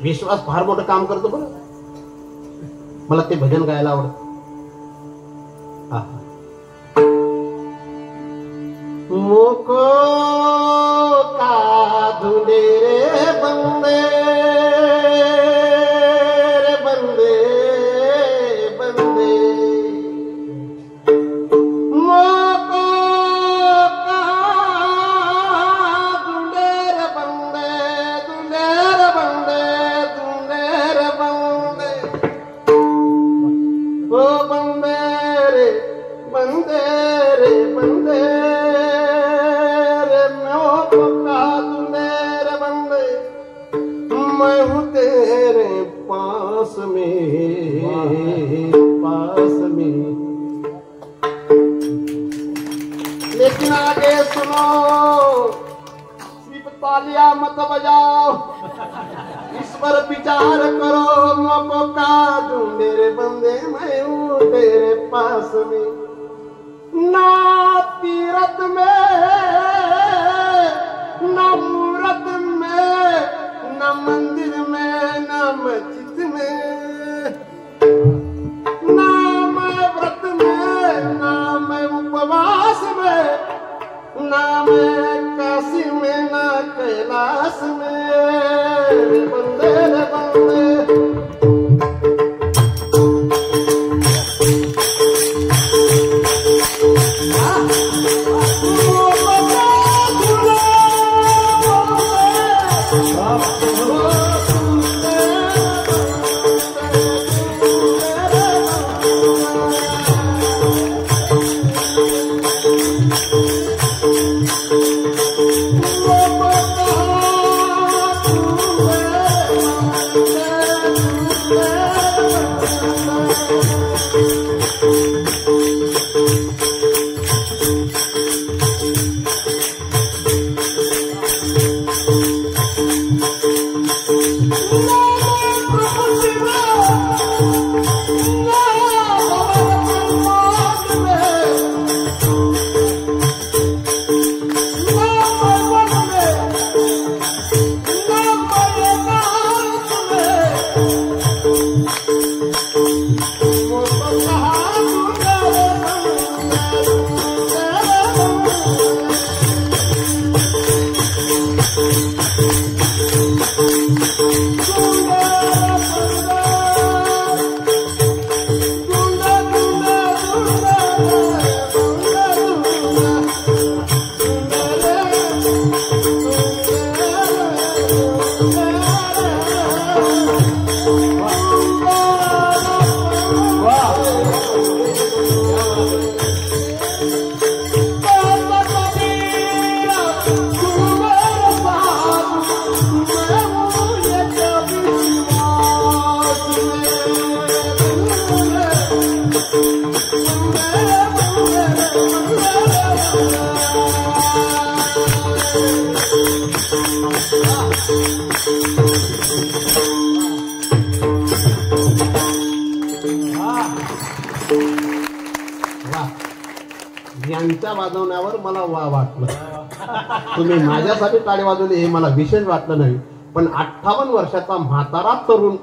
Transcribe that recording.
विश्वास फार मोठं काम करतो बरं. मला ते भजन गायला आवडत. मोको का धुंडे रे बंदे रे बंदे बंदे मोको का धुंडे रे बंदे धुंडे रे बंदे धुंडे रे बंदे ओ बंदे रे बंदे रे बंदे मैं हूँ तेरे पास में लेकिन आगे सुनो, सिर्फ तालियां मत बजाओ, इस पर विचार करो. मौको का दूं मेरे बंदे, मैं हूँ तेरे पास में. ना तीरथ में ना मूरत में ना मंदिर में ना मस्जिद में, ना मैं व्रत में ना मैं उपवास में, ना मैं काशी में ना कैलाश में. बंदे रे बंदे यांच्या वाजवण्यावर मला वाटलं. तुम्ही माझ्यासाठी टाळी वाजवली हे मला विशेष वाटलं नाही, पण 58 वर्षाचा म्हातारा तरुण